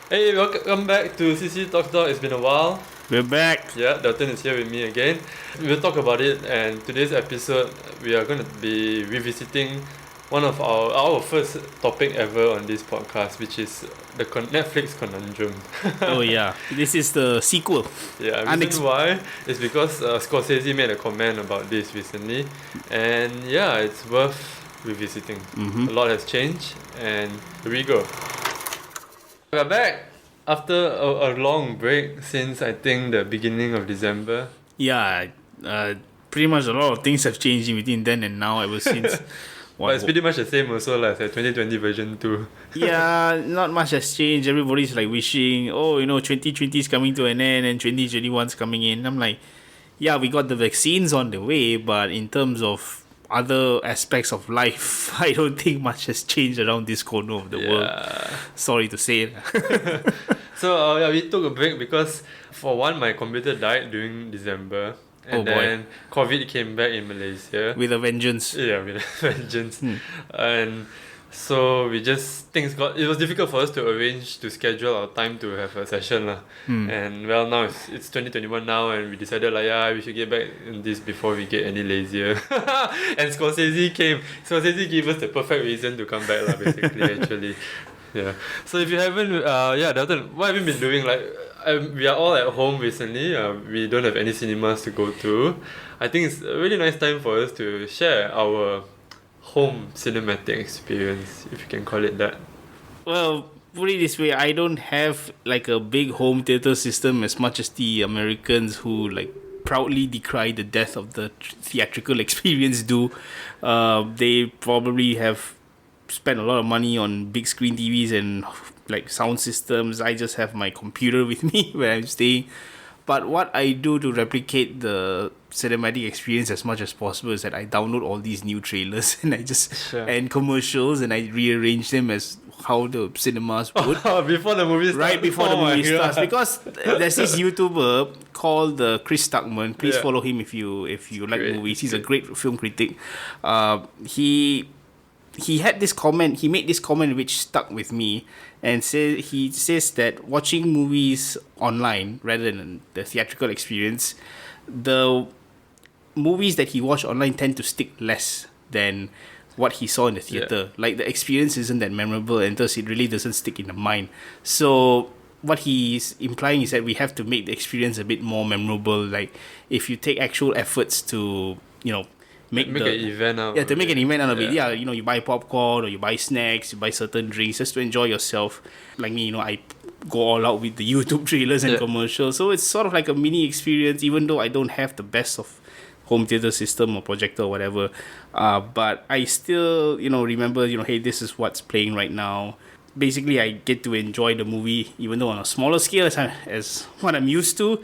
Hey, welcome back to CC Talk Talk. It's been a while. We're back. Yeah, Dalton is here with me again. We'll talk about it, and today's episode, we are going to be revisiting one of our first topic ever on this podcast, which is the Netflix conundrum. Oh yeah, this is the sequel. Yeah, reason why is because Scorsese made a comment about this recently, and yeah, it's worth revisiting. A lot has changed, and here we go. We're back after a long break since I think the beginning of December. Yeah, pretty much a lot of things have changed in between then and now ever since. But it's pretty much the same also, like 2020 version 2. Yeah, not much has changed. Everybody's like wishing, 2020 is coming to an end and 2021 is coming in. I'm like, yeah, we got the vaccines on the way, but in terms of other aspects of life, I don't think much has changed around this corner of the world. Sorry to say it. So we took a break because for one, my computer died during December. And then COVID came back in Malaysia. With a vengeance. Yeah, with a vengeance. And so it was difficult for us to arrange to schedule our time to have a session lah. And well, now it's 2021 now, and we decided we should get back in this before we get any lazier. And Scorsese gave us the perfect reason to come back lah, basically. Actually, yeah. So if you haven't, Dalton, what have you been doing? We are all at home recently. We don't have any cinemas to go to. I think it's a really nice time for us to share our home cinematic experience, if you can call it that. Well, put it this way, I don't have like a big home theater system as much as the Americans who like proudly decry the death of the theatrical experience do. They probably have spent a lot of money on big screen TVs and like sound systems. I just have my computer with me where I'm staying. But what I do to replicate the cinematic experience as much as possible is that I download all these new trailers and and commercials, and I rearrange them as how the cinemas would. Before the movie starts. Right before the movie starts. Because there's this YouTuber called Chris Tuckman. Please follow him if you like movies. He's a great film critic. He had this comment. He made this comment which stuck with me, and he says that watching movies online rather than the theatrical experience, the movies that he watched online tend to stick less than what he saw in the theater. Like the experience isn't that memorable, and thus it really doesn't stick in the mind. So what he's implying is that we have to make the experience a bit more memorable. Like if you take actual efforts to make an event out of it. To make an event out of it. Yeah, you buy popcorn or you buy snacks, you buy certain drinks just to enjoy yourself. Like me, I go all out with the YouTube trailers and commercials. So it's sort of like a mini experience, even though I don't have the best of home theater system or projector or whatever. But I still, remember, hey, this is what's playing right now. Basically, I get to enjoy the movie, even though on a smaller scale as what I'm used to.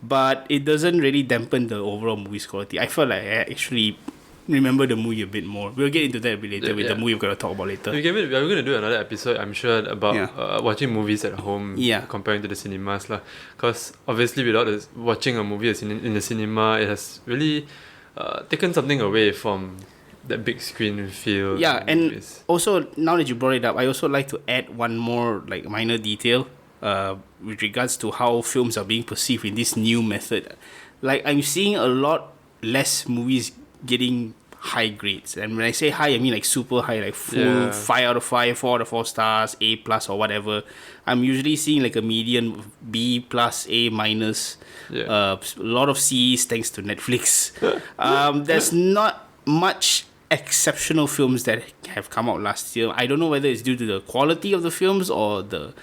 But it doesn't really dampen the overall movie's quality. I felt like I actually remember the movie a bit more. We'll get into that a bit later with the movie we're going to talk about later. We're going to do another episode, I'm sure, about watching movies at home comparing to the cinemas. Because obviously without watching a movie in the cinema, it has really taken something away from that big screen feel. Yeah, and also, now that you brought it up, I also like to add one more like minor detail with regards to how films are being perceived in this new method. Like, I'm seeing a lot less movies getting high grades, and when I say high, I mean like super high, like full 5 out of 5, 4 out of 4 stars, A plus or whatever. I'm usually seeing like a median B plus, A minus, a lot of C's thanks to Netflix. There's not much exceptional films that have come out last year. I don't know whether it's due to the quality of the films or the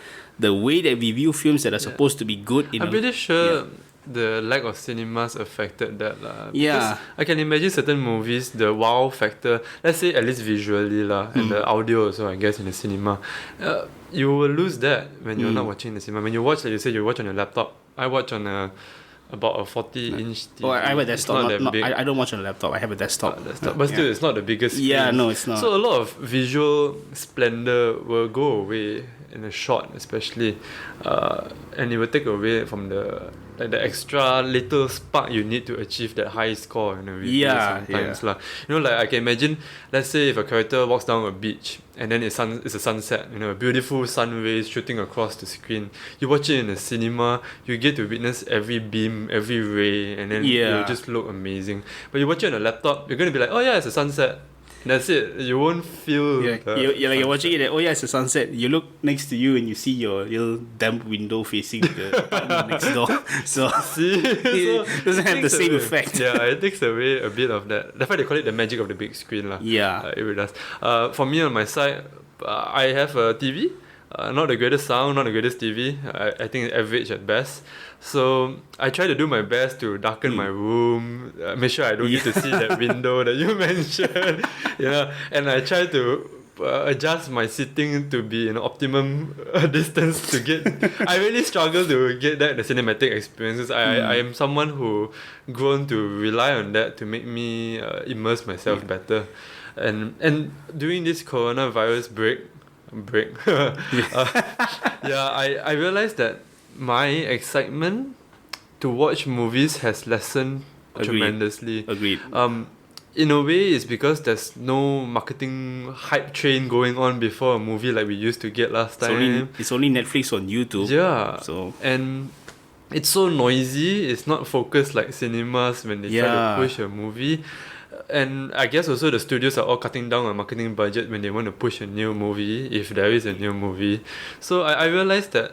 way that we view films that are supposed to be good. I'm pretty sure the lack of cinemas affected that. Yeah. I can imagine certain movies, the wow factor, let's say at least visually and the audio also, I guess, in the cinema, you will lose that when you're not watching the cinema. When you watch, like you said, you watch on your laptop. I watch on about a 40-inch TV. Oh, I have a desktop. I don't watch on a laptop. I have a desktop. But still, it's not the biggest screen. Yeah, no, it's not. So a lot of visual splendor will go away in a shot, especially, and it will take away from the extra little spark you need to achieve that high score in a review sometimes. Like I can imagine, let's say if a character walks down a beach and then it's a sunset, you know, a beautiful sun rays shooting across the screen. You watch it in a cinema, you get to witness every beam, every ray, and then it'll just look amazing. But you watch it on a laptop, you're gonna be like, oh yeah, it's a sunset. That's it. You won't feel. You're watching it. Oh yeah, it's a sunset. You look next to you and you see your little damp window facing the apartment next door. So it doesn't have the same effect. Yeah, it takes away a bit of that. That's why they call it the magic of the big screen, lah. Yeah, it really does. For me on my side, I have a TV. Not the greatest sound, not the greatest TV. I think it's average at best. So I try to do my best to darken my room, make sure I don't get to see that window that you mentioned, and I try to adjust my seating to be in optimum distance to get. I really struggle to get that the cinematic experiences. I am someone who grown to rely on that to make me immerse myself better, and during this coronavirus break, I realized that my excitement to watch movies has lessened tremendously. Agreed. In a way, it's because there's no marketing hype train going on before a movie like we used to get last time. It's only Netflix on YouTube. Yeah. And it's so noisy. It's not focused like cinemas when they try to push a movie. And I guess also the studios are all cutting down on marketing budget when they want to push a new movie, if there is a new movie. So I realized that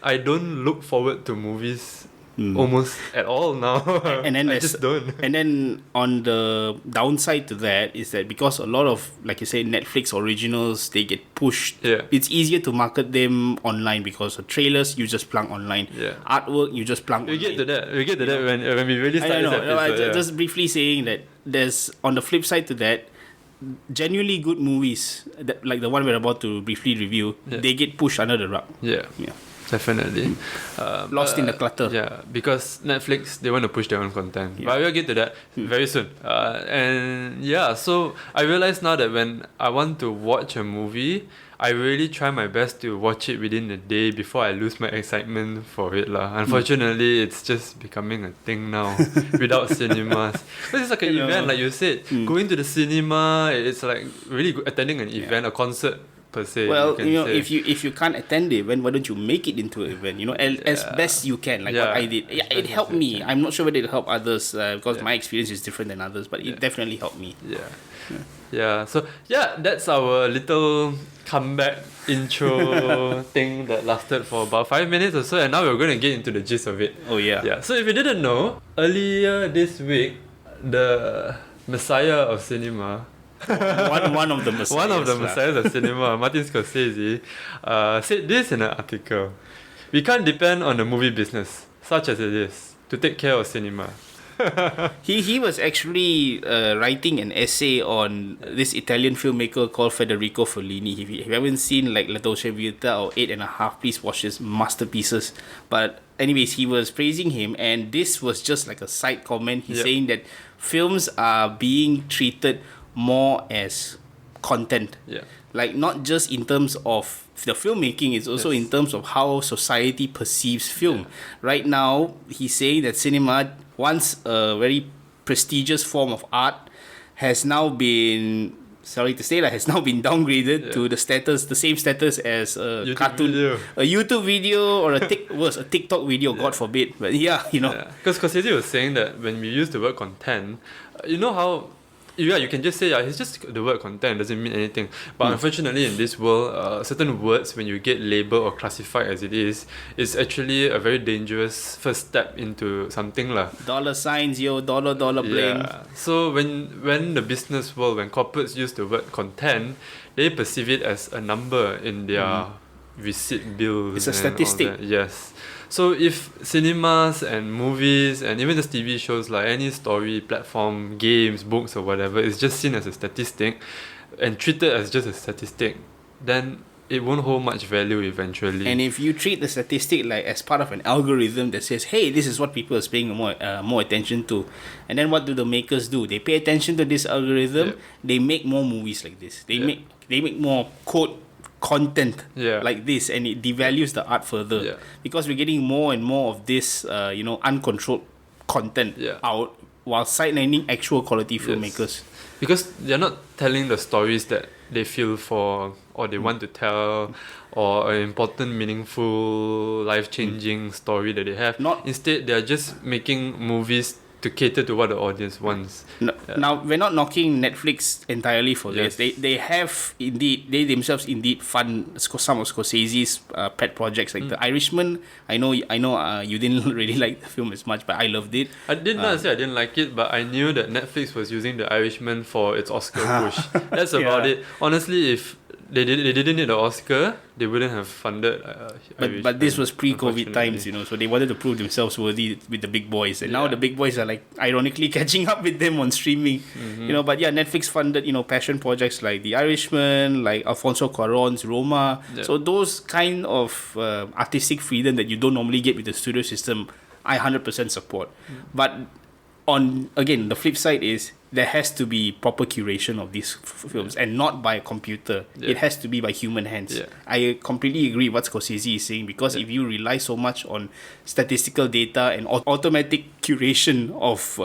I don't look forward to movies almost at all now. And then I just don't. And then on the downside to that is that because a lot of, like you say, Netflix originals, they get pushed. Yeah. It's easier to market them online because the trailers you just plunk online. Yeah. Artwork you just plunk online. We get to that when we really start this episode. Just briefly saying that there's, on the flip side to that, genuinely good movies that, like the one we're about to briefly review, they get pushed under the rug. Yeah. Definitely. Lost in the clutter. Yeah, because Netflix, they want to push their own content. Yeah. But we'll get to that very soon. So I realize now that when I want to watch a movie, I really try my best to watch it within a day before I lose my excitement for it. Unfortunately, it's just becoming a thing now without cinemas. Because it's like an event, like you said. Going to the cinema, it's like really attending an event, a concert per se. Well, if you can't attend it, then why don't you make it into an event? As best you can, like what I did. Yeah, it helped me. I'm not sure whether it helped others because my experience is different than others, but it definitely helped me. So that's our little comeback intro thing that lasted for about 5 minutes or so, and now we're going to get into the gist of it. So if you didn't know, earlier this week, the Messiah of cinema, one of the messiahs of cinema, Martin Scorsese, said this in an article: "We can't depend on the movie business, such as it is, to take care of cinema." He was actually writing an essay on this Italian filmmaker called Federico Fellini. If you haven't seen like La Dolce Vita or 8.5, please watch his masterpieces. But anyways, he was praising him, and this was just like a side comment. He's saying that films are being treated more as content. Like not just in terms of the filmmaking, it's also in terms of how society perceives film. Right now, he's saying that cinema, once a very prestigious form of art, has now been, sorry to say that, has now been downgraded to the same status as a YouTube cartoon, video. a YouTube video, or a TikTok video, God forbid. But because Scorsese was saying that when we use the word content, you know how. You can just say it's just the word content, doesn't mean anything. But unfortunately, in this world, certain words, when you get labeled or classified as it is actually a very dangerous first step into something lah. Dollar signs, dollar bling. So when the business world, when corporates use the word content, they perceive it as a number in their receipt bills. It's a statistic. Yes. So if cinemas and movies and even just TV shows, like any story platform, games, books or whatever, is just seen as a statistic and treated as just a statistic, then it won't hold much value eventually. And if you treat the statistic like as part of an algorithm that says, hey, this is what people are paying more attention to, and then what do the makers do? They pay attention to this algorithm. They make more movies like this. They make more content like this, and it devalues the art further because we're getting more and more of this uncontrolled content out while sidelining actual quality filmmakers. Because they're not telling the stories that they feel for, or they want to tell, or an important, meaningful, life-changing story that they have. Instead, they are just making movies to cater to what the audience wants. Now, we're not knocking Netflix entirely for this. They have indeed, they themselves indeed fund some of Scorsese's pet projects, like The Irishman. I know you didn't really like the film as much, but I loved it. I did not say I didn't like it, but I knew that Netflix was using The Irishman for its Oscar push. That's about it. Honestly, if they didn't need the Oscar, they wouldn't have funded but this was pre-COVID times, so they wanted to prove themselves worthy with the big boys, and now the big boys are like ironically catching up with them on streaming. But Netflix funded passion projects like The Irishman, like Alfonso Cuarón's Roma. So those kind of artistic freedom that you don't normally get with the studio system, I 100% support. But on again, the flip side is there has to be proper curation of these films, and not by a computer. It has to be by human hands. I completely agree what Scorsese is saying, because if you rely so much on statistical data and automatic curation of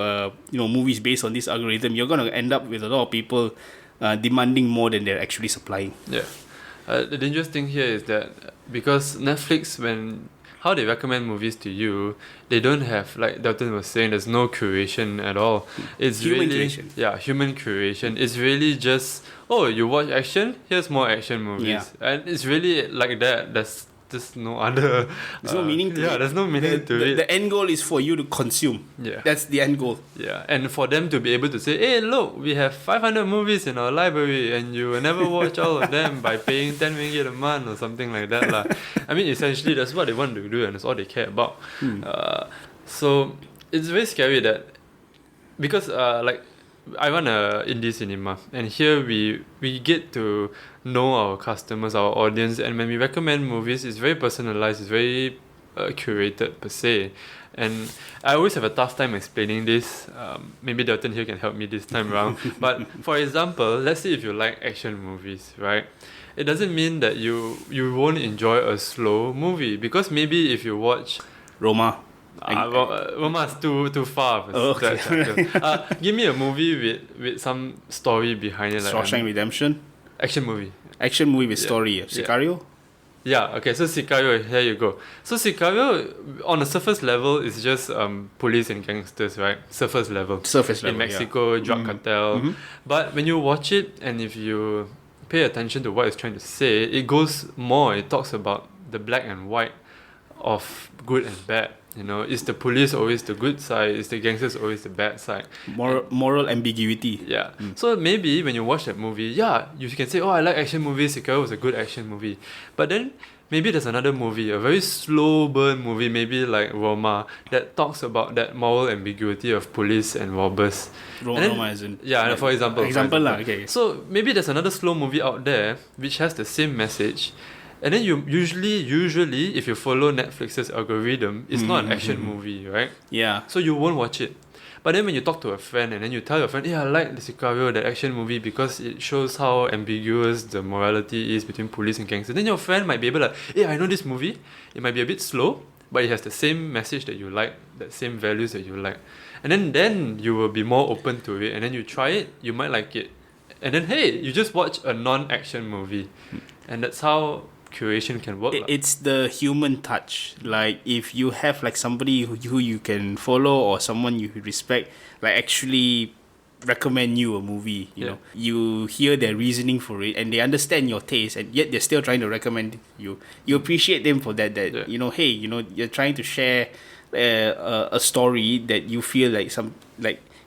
movies based on this algorithm, you're going to end up with a lot of people demanding more than they're actually supplying. The dangerous thing here is that because Netflix, how they recommend movies to you, they don't have, like Dalton was saying, there's no curation at all. It's human really curation. Human curation. It's really just, you watch action, here's more action movies. And it's really like that. There's just no other... There's no meaning to it. There's no meaning to it. The end goal is for you to consume. That's the end goal. And for them to be able to say, hey, look, we have 500 movies in our library and you will never watch all of them by paying 10 ringgit a month or something like that. lah. I mean, essentially, that's what they want to do and that's all they care about. So it's very scary that... Because, I run a indie cinema, and here we get to know our customers, our audience, and when we recommend movies, it's very personalized, it's very curated per se. And I always have a tough time explaining this. Maybe Dalton here can help me this time around. But for example, let's say if you like action movies, right? It doesn't mean that you won't enjoy a slow movie, because maybe if you watch Roma. Roma's too far. Give me a movie with some story behind it. Like Shawshank Redemption. Action movie. Action movie with story. Sicario? Okay, so Sicario, here you go. So Sicario, on a surface level, is just police and gangsters, right? Surface level. In Mexico, drug cartel. But when you watch it, and if you pay attention to what it's trying to say, it goes more. It talks about the black and white of good and bad. Is the police always the good side? Is the gangsters always the bad side? Moral ambiguity. So maybe when you watch that movie, you can say, I like action movies, Sicario was a good action movie. But then maybe there's another movie, a very slow burn movie, maybe like Roma, that talks about that moral ambiguity of police and robbers. Roma isn't. For example. Okay. So maybe there's another slow movie out there which has the same message. And then you usually, if you follow Netflix's algorithm, it's not an action movie, right? So you won't watch it. But then when you talk to a friend and then you tell your friend, I like the Sicario, that action movie, because it shows how ambiguous the morality is between police and gangsters. Then your friend might be able to, I know this movie. It might be a bit slow, but it has the same message that you like, that same values that you like. And then you will be more open to it. And then you try it, you might like it. And then, you just watch a non-action movie. And that's how curation can work. It's the human touch. Like if you have like somebody who you can follow, or someone you respect, like actually recommend you a movie, you know, you hear their reasoning for it and they understand your taste, and yet they're still trying to recommend you appreciate them for that you're trying to share a story that you feel like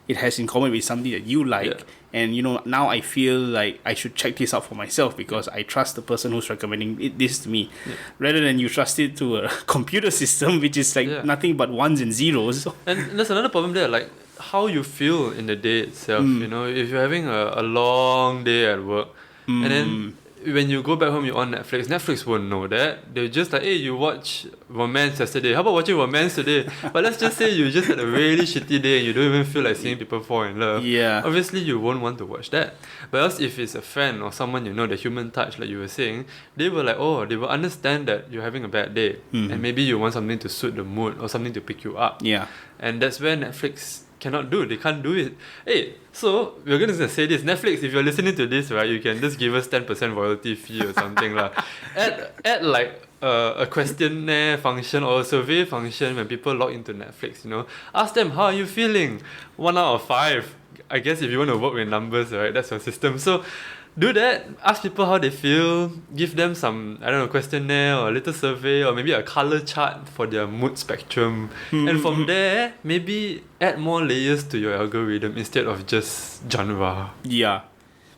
it has in common with something that you like. And now I feel like I should check this out for myself, because I trust the person who's recommending this to me, rather than you trust it to a computer system which is like nothing but ones and zeros. And there's another problem there, like how you feel in the day itself. If you're having a long day at work, and then when you go back home, you're on Netflix won't know that. They're just like, you watch romance yesterday, how about watching romance today? But let's just say you just had a really shitty day and you don't even feel like seeing people fall in love. Obviously you won't want to watch that. But else if it's a friend or someone the human touch, like you were saying, they will they will understand that you're having a bad day, and maybe you want something to suit the mood or something to pick you up. And that's where Netflix cannot do. They can't do it. Hey, so we're going to say this. Netflix, if you're listening to this, right, you can just give us 10% royalty fee or something lah. Add like a questionnaire function or a survey function when people log into Netflix, you know. Ask them, how are you feeling? 1 out of 5. I guess if you want to work with numbers, right, that's your system. So do that. Ask people how they feel. Give them some, I don't know, questionnaire or a little survey or maybe a color chart for their mood spectrum. And from there, maybe add more layers to your algorithm instead of just genre. Yeah.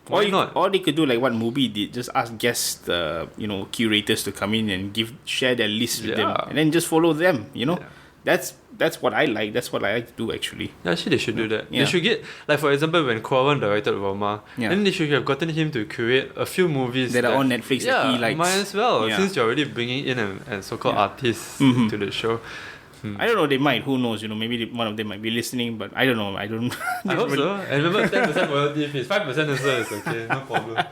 Why not? Or they could do like what Movie did. Just ask guest, curators to come in and share their list with them, and then just follow them. You know, that's what I like. That's what I like to do actually. Actually, they should do that. They should get, like, for example, when Kwawan directed Roma, then they should have gotten him to curate a few movies that are on Netflix that he likes. Might as well, since you're already bringing in and so-called artists to the show. I don't know, they might, who knows, maybe one of them might be listening, but I don't know, I hope so. And remember, 10% royalty fees, 5% also is okay, no problem.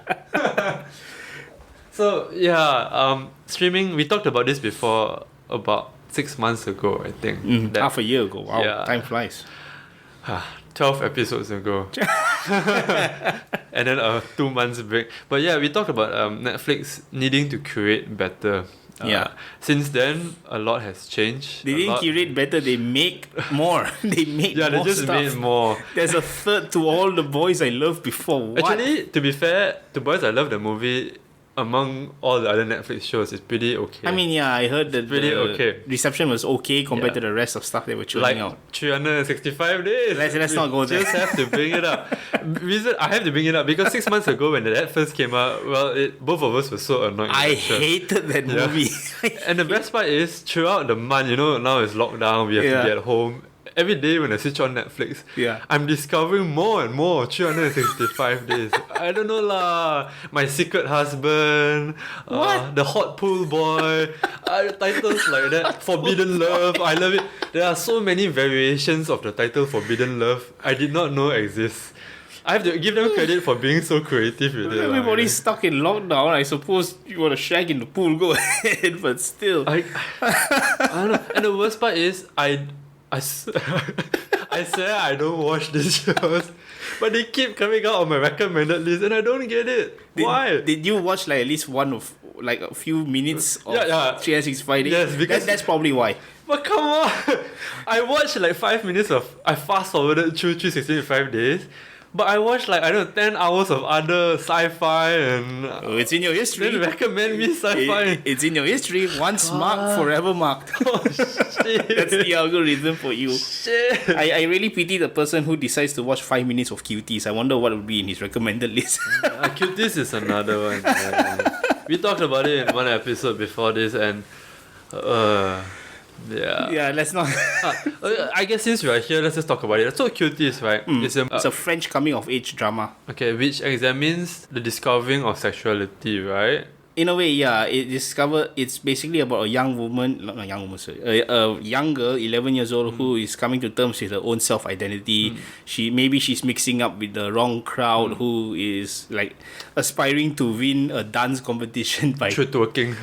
So, streaming, we talked about this before, about 6 months ago, I think. Half a year ago, wow, time flies. 12 episodes ago. And then a 2 months break. But yeah, we talked about Netflix needing to curate better. Since then, a lot has changed. They didn't curate better, they make more. They make more they just stuff. made more. There's a third to all the boys I loved before. What? Actually, to be fair, to Boys I Love the movie, among all the other Netflix shows, it's pretty okay. I mean, I heard that pretty okay. Reception was okay compared to the rest of stuff they were churning out. 365 days. Let's not go there. Just have to bring it up. Reason I have to bring it up because 6 months ago when that first came out, both of us were so annoyed. I hated that movie. And the best part is throughout the month, now it's lockdown, we have to be at home. Every day when I switch on Netflix, I'm discovering more and more 365 days. I don't know lah. My Secret Husband, The Hot Pool Boy, titles like that. Forbidden Love, I love it. There are so many variations of the title Forbidden Love I did not know exists. I have to give them credit for being so creative with it. Everybody's stuck in lockdown. I suppose you want to shag in the pool, go ahead, but still. I don't know. And the worst part is, I swear I don't watch these shows, but they keep coming out on my recommended list and I don't get it. Why? Did you watch like at least one of like a few minutes of 365 days? Yes, because that's probably why. But come on, I watched like 5 minutes I fast forwarded through 365 days. But I watched 10 hours of other sci-fi and... it's in your history. Then recommend me sci-fi. It's in your history. Once marked, forever marked. Oh, shit. That's the algorithm for you. Shit. I really pity the person who decides to watch 5 minutes of cuties. I wonder what would be in his recommended list. Cuties is another one. We talked about it in one episode before this and... let's not. I guess since we are here, let's just talk about it. So Cuties, right? It's a French coming of age drama. Okay, which examines the discovering of sexuality, right? In a way, it's basically about a young woman, not a young woman, sorry, a young girl, 11 years old, who is coming to terms with her own self-identity. She's mixing up with the wrong crowd, who is like aspiring to win a dance competition by True twerking,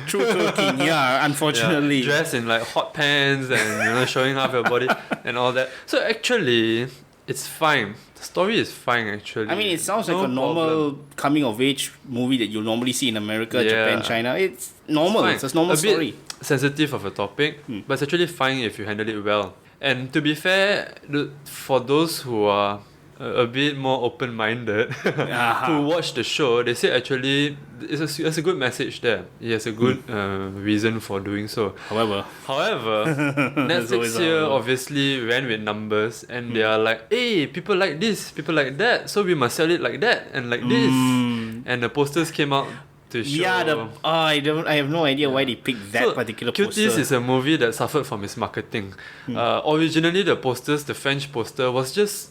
unfortunately. Dressed in like hot pants and showing half your body and all that. So actually, it's fine. The story is fine actually. I mean, it sounds like a normal coming of age movie that you'll normally see in America, Japan, China. It's normal. It's a normal story. Sensitive of a topic, but it's actually fine if you handle it well. And to be fair, for those who are a bit more open-minded, who watch the show, they say actually it's a good message there. It has a good reason for doing so. However, Netflix here obviously ran with numbers and they are like, hey, people like this, people like that, so we must sell it like that and like this. And the posters came out to show. I have no idea why they picked that particular poster. Cuties is a movie that suffered from its marketing. Originally, the French poster was just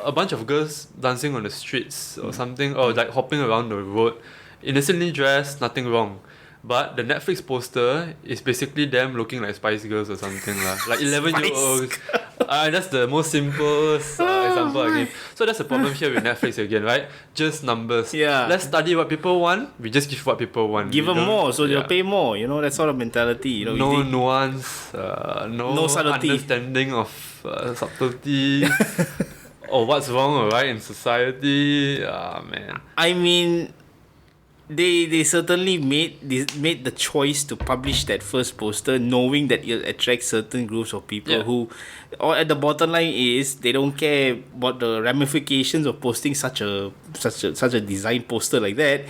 a bunch of girls dancing on the streets or something, or like hopping around the road, innocently dressed, nothing wrong. But the Netflix poster is basically them looking like Spice Girls or something like 11-year-olds. That's the most simplest example I give. So that's the problem here with Netflix again, right? Just numbers. Yeah. Let's study what people want. We just give what people want. Give We them don't- more, so they'll pay more. You know, that sort of mentality. You know, No you think- nuance, no subtlety. understanding of subtlety or what's wrong or right in society. Ah man. I mean, they certainly made the choice to publish that first poster, knowing that it'll attract certain groups of people Yeah. who, or at the bottom line is they don't care about the ramifications of posting such a design poster like that.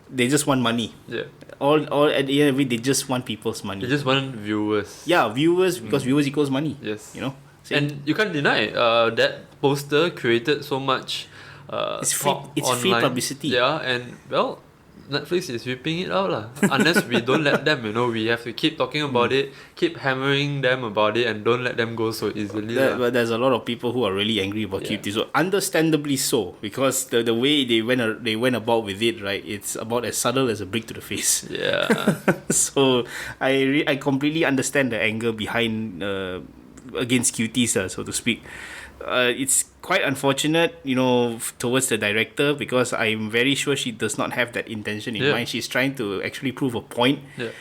They just want money. Yeah. All at the end of it, they just want people's money. You just want viewers. Yeah, viewers, because viewers equals money. Yes. You know. And you can't deny that poster created so much It's free- talk it's free online. publicity. Yeah, and well, Netflix is ripping it out lah. Unless we don't let them, we have to keep talking about it, keep hammering them about it, and don't let them go so easily. But there's a lot of people who are really angry about Yeah. QT. So understandably so, because the way they went about with it, right? It's about as subtle as a brick to the face. Yeah. So I completely understand the anger behind against QTs, so to speak. It's quite unfortunate, towards the director, because I'm very sure she does not have that intention in Yeah. mind. She's trying to actually prove a point. Yeah.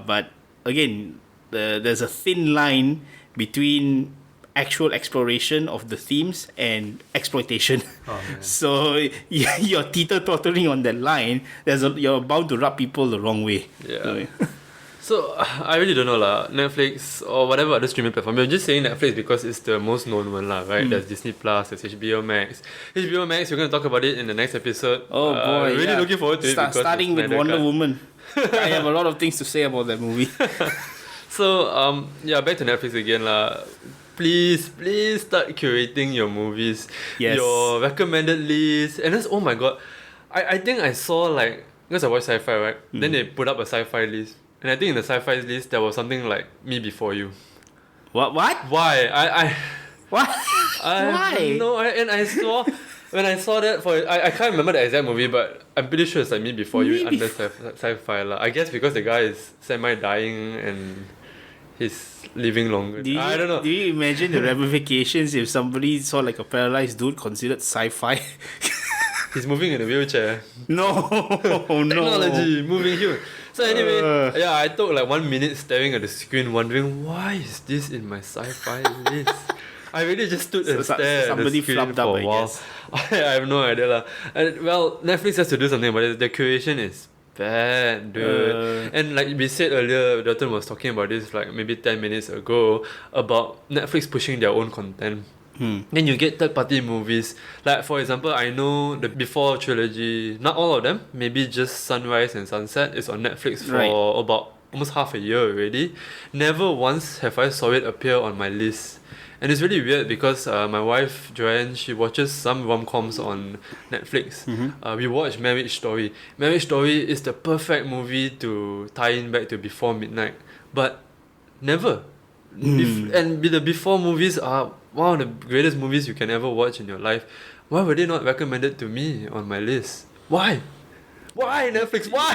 But again, there's a thin line between actual exploration of the themes and exploitation. Oh, man. So you're teeter-tottering on that line. You're bound to rub people the wrong way. Yeah. So I really don't know lah. Netflix or whatever other streaming platform. I'm just saying Netflix because it's the most known one lah, right? There's Disney Plus, there's HBO Max. HBO Max, we're gonna talk about it in the next episode. Oh boy! Really yeah. looking forward to it. because Starting it's with Snyder Wonder Cut. Woman. I have a lot of things to say about that movie. So back to Netflix again lah. Please start curating your movies, Yes. your recommended list, and that's, oh my god, I think I saw, like, because I watch sci-fi, right? Then they put up a sci-fi list, and I think in the sci-fi list there was something like Me Before You. What? Why? What? I Why? No, and I saw when I saw that I can't remember the exact movie, but I'm pretty sure it's like Me Before You Me under sci-fi lah. I guess because the guy is semi-dying and he's living longer. I don't know. Do you imagine the ramifications if somebody saw like a paralyzed dude considered sci-fi? He's moving in a wheelchair. No. Technology, moving human. So anyway, I took like 1 minute staring at the screen, wondering why is this in my sci-fi list. I really just stood and stared at the somebody screen flubbed for up, a I while. guess. I have no idea lah. And well, Netflix has to do something about it. The curation is bad, dude. And like we said earlier, Dalton was talking about this like maybe 10 minutes ago about Netflix pushing their own content. Then you get third-party movies. Like for example, I know the Before trilogy, not all of them, maybe just Sunrise and Sunset is on Netflix for Right. about almost half a year already. Never once have I saw it appear on my list. And it's really weird because my wife Joanne, she watches some rom-coms on Netflix. We watched Marriage Story. Marriage Story is the perfect movie to tie in back to Before Midnight, but never. And the Before movies are one of the greatest movies you can ever watch in your life. Why were they not recommended to me on my list? Why? Why Netflix? Why?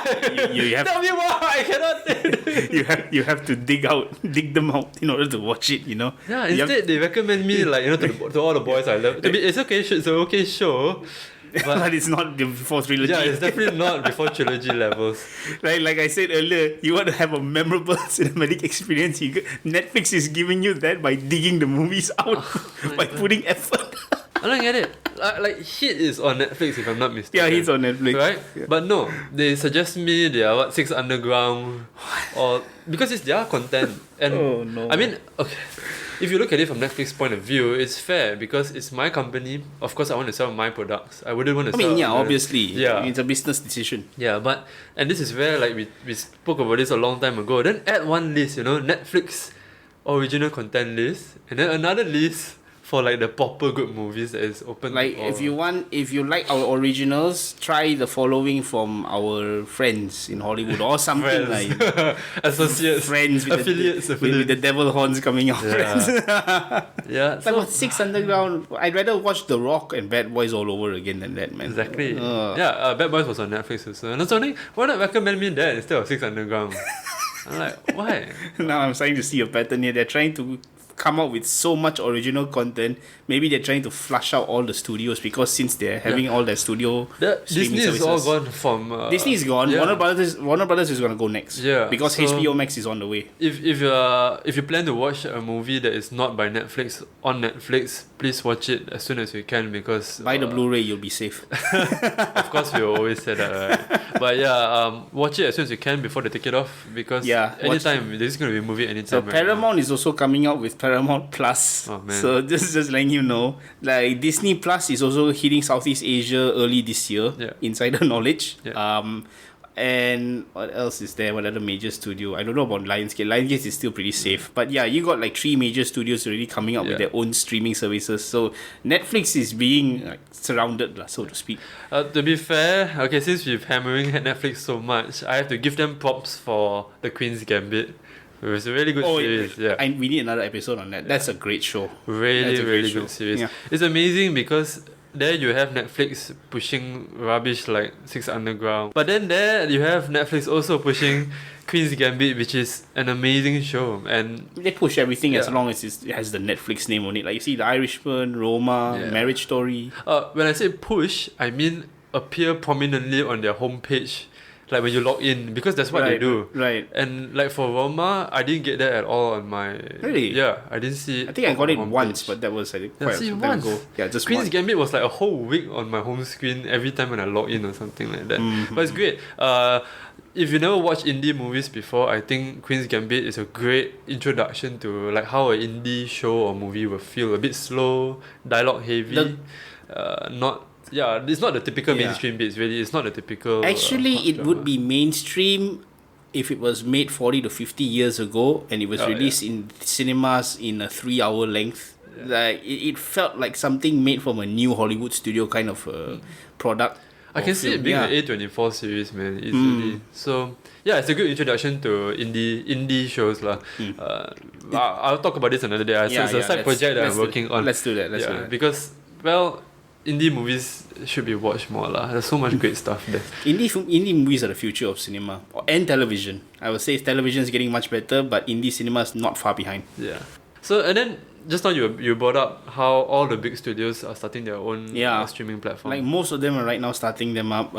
You have- Tell me why I cannot. you have to dig them out in order to watch it. Yeah, You have- instead they recommend me like to all the boys I love. It's an okay show, but it's not the Before trilogy. yeah, it's definitely not Before trilogy levels. Like I said earlier, you want to have a memorable cinematic experience. Netflix is giving you that by digging the movies out, by putting effort. I don't get it. Like Hit is on Netflix if I'm not mistaken. Yeah, Hit's on Netflix. Right? Yeah. But no, they suggest me they are Six Underground or because it's their content. And Oh, no. I mean, okay. If you look at it from Netflix's point of view, it's fair because it's my company. Of course I want to sell my products. I wouldn't want to I mean, sell yeah, others. obviously. Yeah. It's a business decision. Yeah, but and this is where like we spoke about this a long time ago. Then add one list, Netflix original content list, and then another list for like the proper good movies that is open. Like to all. if you like our originals, try the following from our friends in Hollywood or something Friends. like Associates, friends with affiliates, with the devil horns coming out. Yeah. Friends. Yeah, Like so what, Six Underground? I'd rather watch The Rock and Bad Boys all over again than that, man. exactly. Ugh. Yeah, Bad Boys was on Netflix also. And I was wondering, why not recommend me that instead of Six Underground? I'm like, why? Now I'm starting to see a pattern here. They're trying to come out with so much original content. Maybe they're trying to flush out all the studios because since they're having all their studio streaming Disney services. is all gone from. Disney is gone. Yeah. Warner Brothers is gonna go next. Yeah, because so HBO Max is on the way. If you plan to watch a movie that is not by Netflix on Netflix, please watch it as soon as you can because Buy the Blu-ray, you'll be safe. of course we always say that, right? But yeah, watch it as soon as you can before they take it off because anytime there's gonna be a movie anytime. So Paramount is also coming out with Paramount Plus. Oh, man. So just letting you know, like Disney Plus is also hitting Southeast Asia early this year. Yeah. Insider knowledge. Yeah. And what else is there? What other major studio? I don't know about Lionsgate. Lionsgate is still pretty safe. But yeah, you got like 3 major studios already coming out with their own streaming services. So Netflix is being surrounded, so to speak. To be fair, okay, since we're hammering at Netflix so much, I have to give them props for The Queen's Gambit. It was a really good series. We need another episode on that. That's a great show. Really good series. Yeah. It's amazing because there you have Netflix pushing rubbish like Six Underground. But then there you have Netflix also pushing Queen's Gambit, which is an amazing show. And they push everything as long as it has the Netflix name on it. Like you see The Irishman, Roma, Marriage Story. When I say push, I mean appear prominently on their homepage. Like when you log in, because that's what they do. Right. And like for Roma, I didn't get that at all on my... Really? Yeah, I didn't see it. I think I got it once, but that was quite some time ago. Yeah, just Queen's once. Gambit was like a whole week on my home screen every time when I log in or something like that. Mm-hmm. But it's great. If you never watched indie movies before, I think Queen's Gambit is a great introduction to like how an indie show or movie will feel. A bit slow, dialogue heavy, it's not the typical mainstream bits, really. It's not the typical... Actually, it would be mainstream if it was made 40 to 50 years ago and it was released in cinemas in a 3-hour length. Like it felt like something made from a new Hollywood studio kind of product. I can see it being an A24 series, man, easily. So, yeah, it's a good introduction to indie shows. I'll talk about this another day. It's a side project that I'm working on. Let's do that. Because, well... indie movies should be watched more lah. There's so much great stuff there. Indie movies are the future of cinema and television. I would say television is getting much better, but indie cinema is not far behind. Yeah. So and then just now you brought up how all the big studios are starting their own streaming platform. Like most of them are right now starting them up.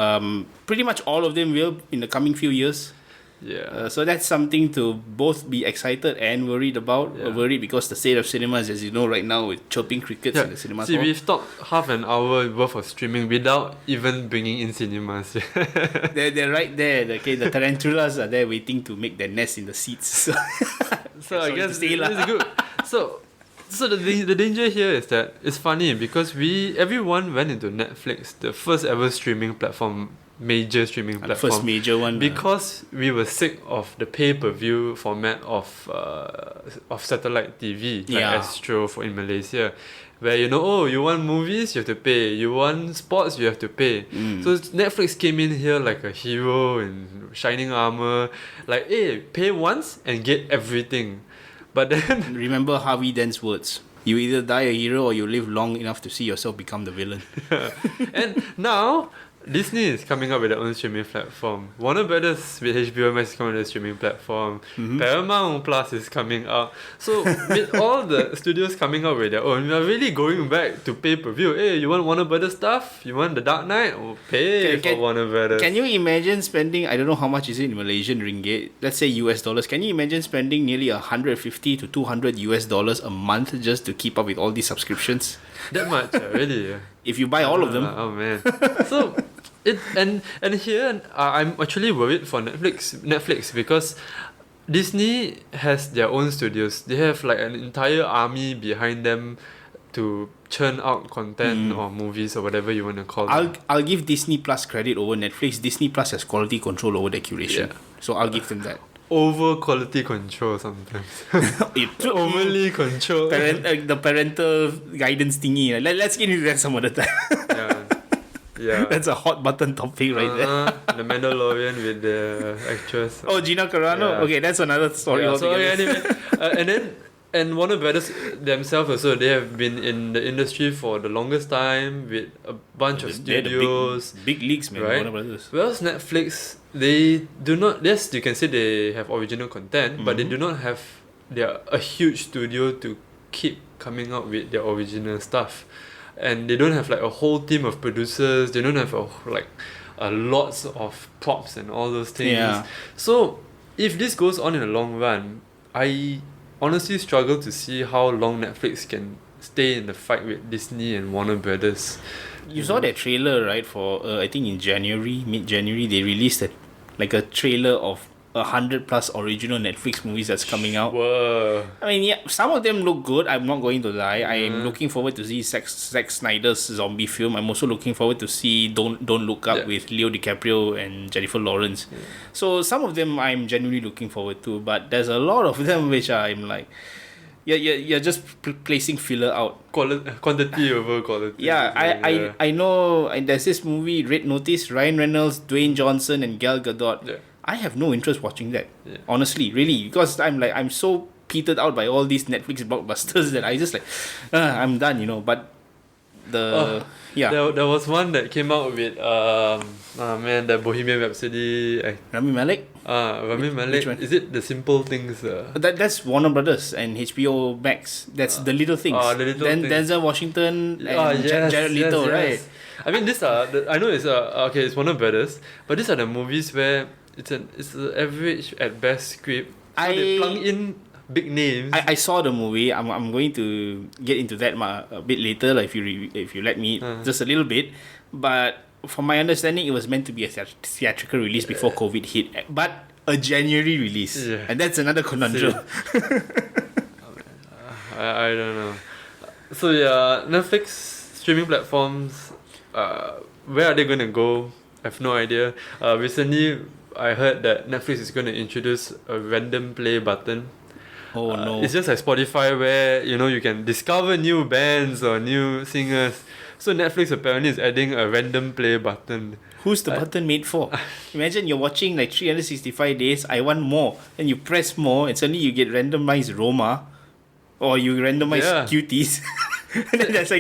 Pretty much all of them will in the coming few years. Yeah. So that's something to both be excited and worried about. Worried because the state of cinemas, as you know, right now with chirping crickets in the cinemas. See, we've talked half an hour worth of streaming without even bringing in cinemas. they're right there. The tarantulas are there waiting to make their nest in the seats. So I guess it's good. So the danger here is that it's funny because everyone went into Netflix, the first ever streaming platform. Major streaming platform. First major one. Because we were sick of the pay-per-view format of satellite TV, like Astro in Malaysia, where you want movies, you have to pay. You want sports, you have to pay. So Netflix came in here like a hero in shining armor, like, hey, pay once and get everything. But then remember Harvey Dent's words. You either die a hero or you live long enough to see yourself become the villain. And now Disney is coming up with their own streaming platform. Warner Brothers with HBO Max is coming with a streaming platform. Paramount Plus is coming out. So with all the studios coming out with their own, we are really going back to pay-per-view. Hey, you want Warner Brothers stuff? You want The Dark Knight? Oh, pay for Warner Brothers. Can you imagine spending, I don't know how much is it in Malaysian ringgit, let's say US dollars, can you imagine spending nearly $150 to $200 US dollars a month just to keep up with all these subscriptions? That much, really? If you buy all of them. Oh man. So here I'm actually worried for Netflix because Disney has their own studios. They have like an entire army behind them to churn out content or movies or whatever you want to call it. I'll give Disney Plus credit over Netflix. Disney Plus has quality control over their curation. Yeah. So I'll give them that. Over quality control sometimes. Overly control. The parental guidance thingy. Let's get into that some other time. Yeah. That's a hot button topic right there. The Mandalorian with the actress. Oh, Gina Carano? Yeah. Okay, that's another story altogether. Anyway, and Warner Brothers themselves also, they have been in the industry for the longest time with a bunch of studios. Big leagues, man, right? Warner Brothers. Whereas Netflix, they do not, yes, you can say they have original content, but they do not have a huge studio to keep coming out with their original stuff, and they don't have like a whole team of producers. They don't have lots of props and all those things. Yeah. So if this goes on in the long run, I honestly struggle to see how long Netflix can stay in the fight with Disney and Warner Brothers. You saw that trailer, right? For I think in mid-January, they released a trailer of 100 plus original Netflix movies that's coming out. Whoa. I mean, yeah, some of them look good. I'm not going to lie. I am looking forward to see Zack Snyder's zombie film. I'm also looking forward to see Don't Look Up with Leo DiCaprio and Jennifer Lawrence. Yeah. So some of them I'm genuinely looking forward to, but there's a lot of them which I'm like, you're just placing filler out. Quantity over quality. Yeah, I know. And there's this movie, Red Notice, Ryan Reynolds, Dwayne Johnson, and Gal Gadot. Yeah. I have no interest watching that. Yeah. Honestly, really, because I'm so petered out by all these Netflix blockbusters that I just I'm done, But there was one that came out with the Bohemian Rhapsody. Rami Malek. Rami Malek. Which one? Is it The Simple Things? That's Warner Brothers and HBO Max. That's The Little Things. The Little Things. Denzel Washington and Jared Leto, right? I mean, these are I know it's Warner Brothers, but these are the movies where it's an average at best script. So they plug in big names. I saw the movie. I'm going to get into that a bit later, if you let me, just a little bit. But from my understanding, it was meant to be a theatrical release before COVID hit, but a January release, and that's another conundrum. I don't know. So yeah, Netflix streaming platforms. Where are they going to go? I have no idea. Recently, I heard that Netflix is going to introduce a random play button. Oh no! It's just like Spotify, where you can discover new bands or new singers. So Netflix apparently is adding a random play button. Who's the button made for? Imagine you're watching 365 days. I want more, and you press more, and suddenly you get randomized Roma, or you randomize cuties, and then there's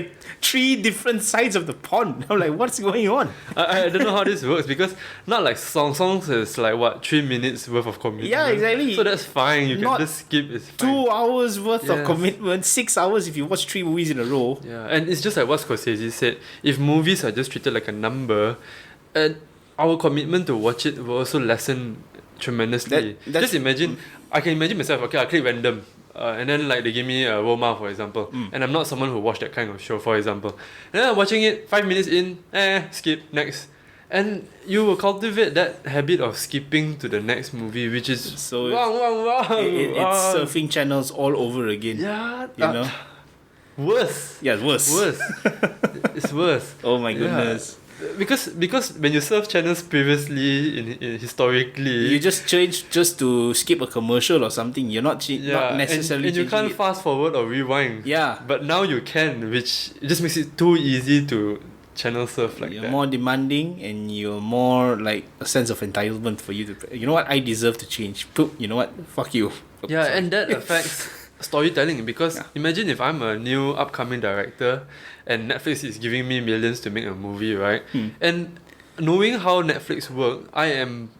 3 different sides of the pond. I'm like, what's going on? I don't know how this works, because not like songs is 3 minutes worth of commitment. Yeah, exactly. So that's fine. You can just skip. It's fine. 2 hours worth of commitment, 6 hours if you watch 3 movies in a row. Yeah, and it's just like what Scorsese said. If movies are just treated like a number, our commitment to watch it will also lessen tremendously. Just imagine. I can imagine myself. Okay, I click random. And then they give me a Roma, for example, and I'm not someone who watched that kind of show, for example, and then I'm watching it 5 minutes in, skip, next, and you will cultivate that habit of skipping to the next movie, which is it's surfing channels all over again. Yeah, worse. Yeah, worse. It's worse. Oh my goodness. Because when you surf channels previously in historically, you just change just to skip a commercial or something. You're not not necessarily and you can't fast forward or rewind. Yeah, but now you can, which it just makes it too easy to channel surf like you're that. More demanding, and you're more a sense of entitlement for you to. You know what? I deserve to change. You know what? Fuck you. Yeah, and that affects storytelling, because imagine if I'm a new upcoming director and Netflix is giving me millions to make a movie, right? And knowing how Netflix work, I am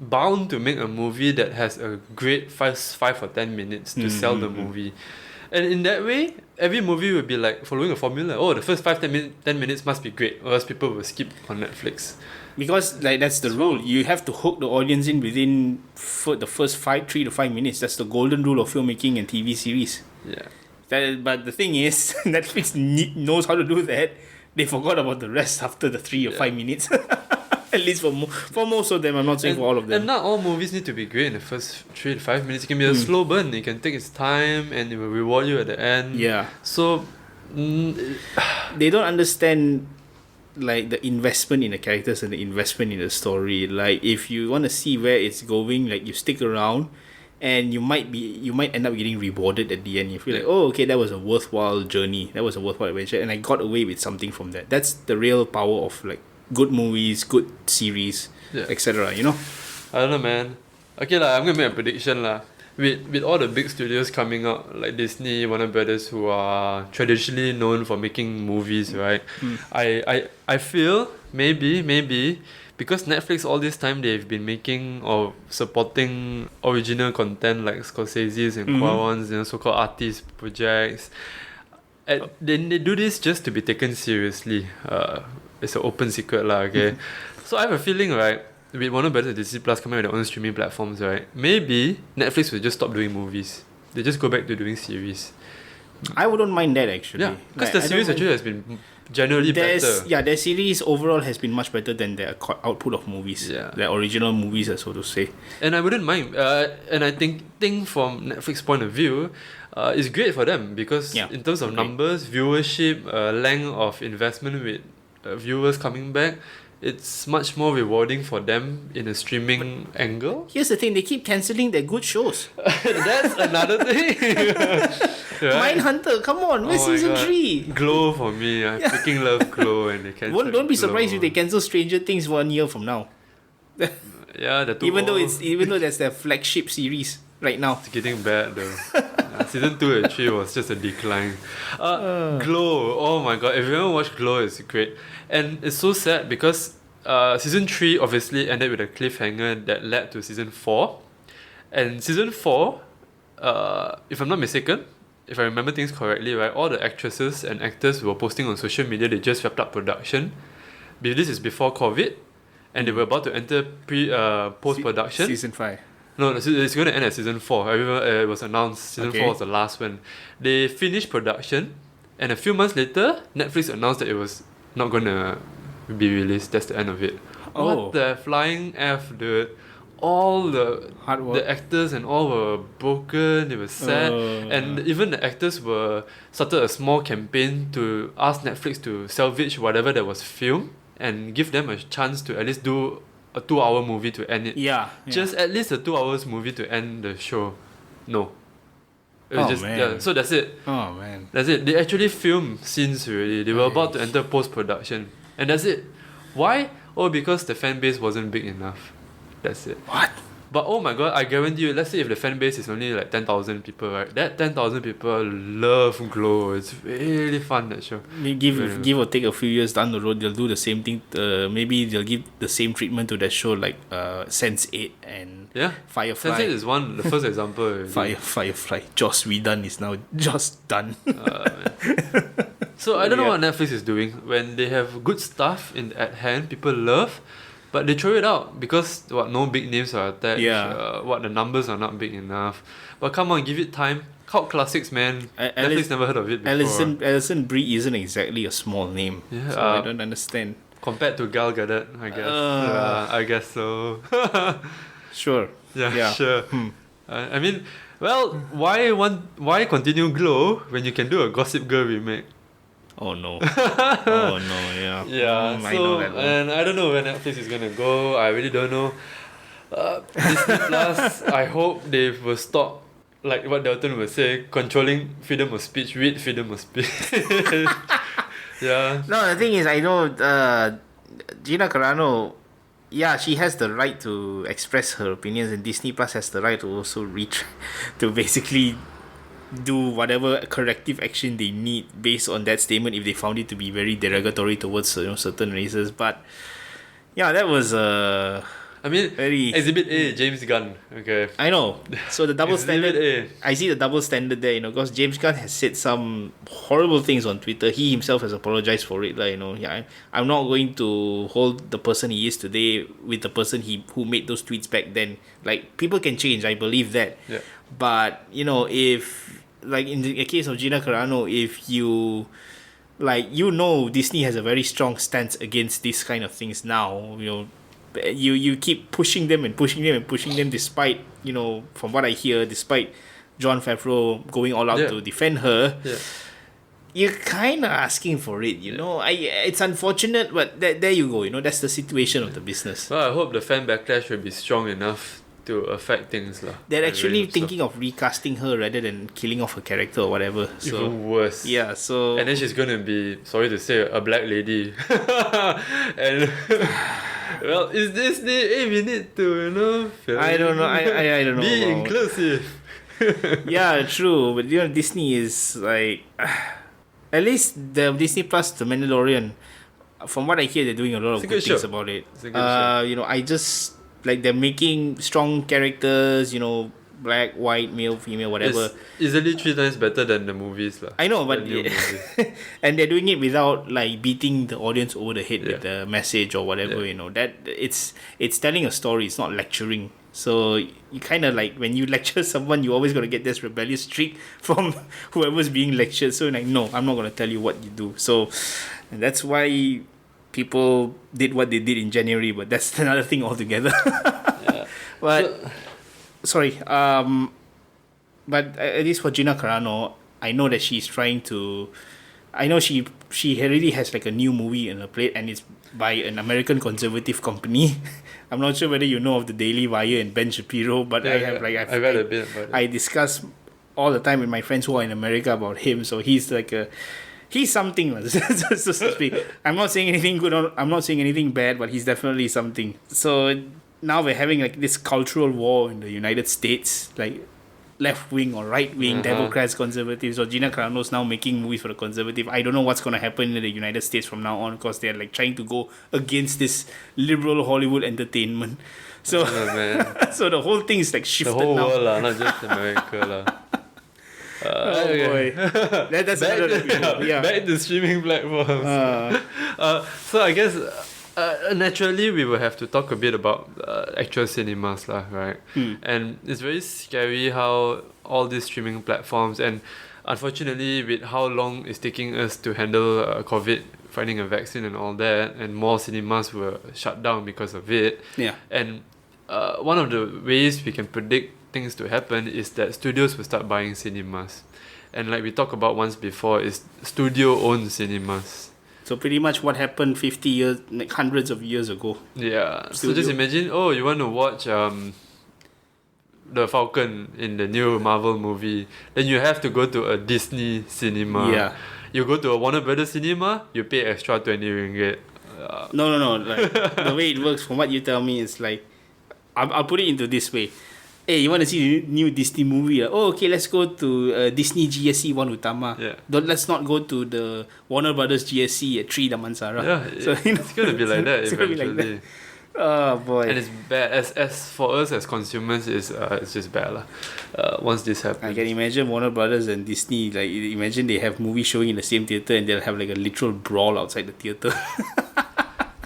bound to make a movie that has a great 5 or 10 minutes to sell the movie. And in that way, every movie will be following a formula. Oh, the first 5-10 minutes must be great, or else people will skip on Netflix. Because that's the rule. You have to hook the audience in within the first 3 to 5 minutes. That's the golden rule of filmmaking and TV series. Yeah. But the thing is, Netflix knows how to do that. They forgot about the rest after the 3 or 5 minutes. At least for most of them. I'm not saying for all of them. And not all movies need to be great in the first 3 to 5 minutes. It can be a slow burn. It can take its time, and it will reward you at the end. Yeah. So they don't understand the investment in the characters and the investment in the story. If you want to see where it's going, you stick around, and you might end up getting rewarded at the end. You feel oh, okay, that was a worthwhile journey, that was a worthwhile adventure, and I got away with something from that. That's the real power of good movies, good series, etc. I don't know, man. Okay I'm gonna make a prediction with all the big studios coming out, like Disney, Warner Brothers, who are traditionally known for making movies, right? I feel maybe because Netflix all this time they've been making or supporting original content like Scorsese's and Cuaron's, so-called artist projects. And then they do this just to be taken seriously. It's an open secret lah, okay? So I have a feeling, right, with Warner Brothers and Disney Plus coming with their own streaming platforms, right, maybe Netflix will just stop doing movies. They just go back to doing series. I wouldn't mind that actually. Yeah, because the series actually has been generally better. Yeah, their series overall has been much better than their output of movies. Yeah. Their original movies, so to say. And I wouldn't mind. And I think from Netflix point of view, it's great for them because in terms of numbers, viewership, length of investment with viewers coming back, it's much more rewarding for them in a streaming angle. Here's the thing, they keep cancelling their good shows. That's another thing. Right? Mindhunter, come on, where's season 3? Glow for me. I freaking love Glow and they cancel. Don't be surprised if they cancel Stranger Things 1 year from now. Yeah, even though that's their flagship series right now. It's getting bad though. Season 2 and 3 was just a decline. Glow, oh my god, if you haven't watched Glow, it's great. And it's so sad because season 3 obviously ended with a cliffhanger that led to season 4. And season 4, if I'm not mistaken, if I remember things correctly, right, all the actresses and actors were posting on social media they just wrapped up production. This is before COVID, and they were about to enter post-production. Season 5. No, it's going to end at season 4. I remember it was announced season 4 was the last one. They finished production, and a few months later, Netflix announced that it was not going to be released. That's the end of it. What the flying F, dude. All the actors and all were broken, they were sad. And even the actors started a small campaign to ask Netflix to salvage whatever that was filmed and give them a chance to at least do a 2-hour movie to end it. Yeah. Just at least a 2 hours movie to end the show. No. It was man. Yeah, so that's it. Oh man. That's it. They actually filmed scenes already. They were about to enter post-production. And that's it. Why? Oh, because the fan base wasn't big enough. That's it. What? But oh my god, I guarantee you, let's say if the fan base is only like 10,000 people, right? That 10,000 people love Glow. It's really fun, that show. Give or take a few years down the road, they'll do the same thing. Maybe they'll give the same treatment to that show like Sense8 and Firefly. Sense8 is the first example. Firefly. Joss Whedon is now just done. So I don't know what Netflix is doing. When they have good stuff at hand, people love, but they throw it out because no big names are attached. The numbers are not big enough. But come on, give it time. Cult classics, man. Netflix never heard of it before. Alison Brie isn't exactly a small name. Yeah, so I don't understand. Compared to Gal Gadot, I guess. I guess so. Sure. Yeah. Sure. I mean, well, why continue Glow when you can do a Gossip Girl remake? Oh no. Yeah. Yeah, I know that one. And I don't know where Netflix is gonna go. I really don't know. Disney Plus, I hope they will stop, like what Delton would say, controlling freedom of speech with freedom of speech. Yeah. No, the thing is, I know Gina Carano, she has the right to express her opinions, and Disney Plus has the right to also to basically do whatever corrective action they need based on that statement if they found it to be very derogatory towards certain races. But that was very Exhibit A, James Gunn. Okay, I know. So the double standard. I see the double standard there. Because James Gunn has said some horrible things on Twitter. He himself has apologized for it. I'm not going to hold the person he is today with the person who made those tweets back then. Like, people can change. I believe that. Yeah. But if, like in the case of Gina Carano, if you Disney has a very strong stance against these kind of things now. You keep pushing them despite, from what I hear, despite Jon Favreau going all out to defend her. Yeah. You're kind of asking for it, it's unfortunate, but there you go, that's the situation of the business. Well, I hope the fan backlash will be strong enough to affect things. They're actually thinking of recasting her rather than killing off her character or whatever. So, even worse. Yeah, so... And then she's going to be, sorry to say, a black lady. And... Well, it's Disney. We need to, I don't know. I don't know. Be inclusive. Yeah, true. But Disney is like, at least the Disney Plus, The Mandalorian, from what I hear, they're doing a lot of It's a good good things show. about it. It's a good show. You know, I just like they're making strong characters. You know, black, white, male, female, whatever. It's easily 3 times better than the movies lah. I know, The but new movies. and they're doing it without like beating the audience over the head with Yeah. the message or whatever. Yeah. You know, that it's telling a story. It's not lecturing. So you kind of like when you lecture someone, you always gonna get this rebellious streak from whoever's being lectured. So like, no, I'm not gonna tell you what you do. So and that's why people did what they did in January. But that's another thing altogether. Yeah. But sorry, but at least for Gina Carano, I know that she's trying to. I know she already has like a new movie in her plate, and it's by an American conservative company. I'm not sure whether you know of the Daily Wire and Ben Shapiro, but I have like I read a bit about it. I discuss all the time with my friends who are in America about him. So he's like he's something, so to speak. I'm not saying anything good or I'm not saying anything bad, but he's definitely something. So now we're having like this cultural war in the United States, like left wing or right wing, Democrats, conservatives. So Gina Carano's now making movies for the conservative. I don't know what's gonna happen in the United States from now on because they're like trying to go against this liberal Hollywood entertainment. So Oh, man. so the whole thing is like The shifted whole now. world lah, not just America lah. Oh boy, that's Back another to, yeah. back to streaming platforms. So I guess naturally we will have to talk a bit about actual cinemas lah, right? And it's very scary how all these streaming platforms and unfortunately with how long it's taking us to handle COVID, finding a vaccine and all that, and more cinemas were shut down because of it. Yeah. And one of the ways we can predict things to happen is that studios will start buying cinemas. And like we talked about once before, is studio-owned cinemas. So pretty much what happened 50 years, like hundreds of years ago. Yeah. So Studio. just imagine, you want to watch the Falcon in the new Marvel movie, then you have to go to a Disney cinema. Yeah. You go to a Warner Brothers cinema, you pay extra 20 ringgit. No. Like the way it works, from what you tell me, is like I'll put it into this way. Hey, you want to see the new Disney movie? Oh, okay, let's go to Disney GSC One Utama. Yeah. Let's not go to the Warner Brothers GSC at 3 Damansara. Yeah, So, it's going to be like that it's gonna be like eventually. Oh boy. And it's bad. As for us as consumers, it's just bad lah. Once this I happens. can imagine Warner Brothers and Disney, like imagine they have movies showing in the same theater and they'll have like a literal brawl outside the theater.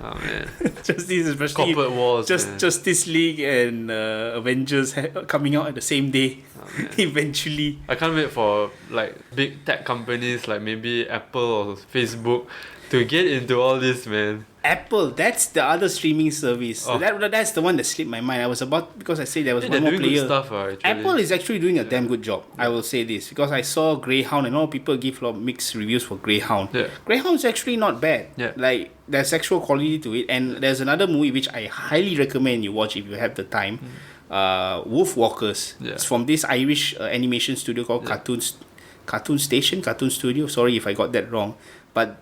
Oh man. Justice, especially Corporate wars. just man. Justice League and Avengers coming out at the same day. Oh, man. Eventually. I can't wait for like big tech companies like maybe Apple or Facebook to get into all this, man. Apple, that's the other streaming service. Oh. That's the one that slipped my mind. I was about, because I said there was Yeah, one they're more doing player. good stuff, actually. Apple is actually doing a damn good job. I will say this because I saw Greyhound and all people give a lot of mixed reviews for Greyhound. Yeah. Greyhound is actually not bad. Yeah. Like there's sexual quality to it, and there's another movie which I highly recommend you watch if you have the time. Wolf Walkers. Yeah. It's from this Irish animation studio called Cartoon Studio. Sorry if I got that wrong, but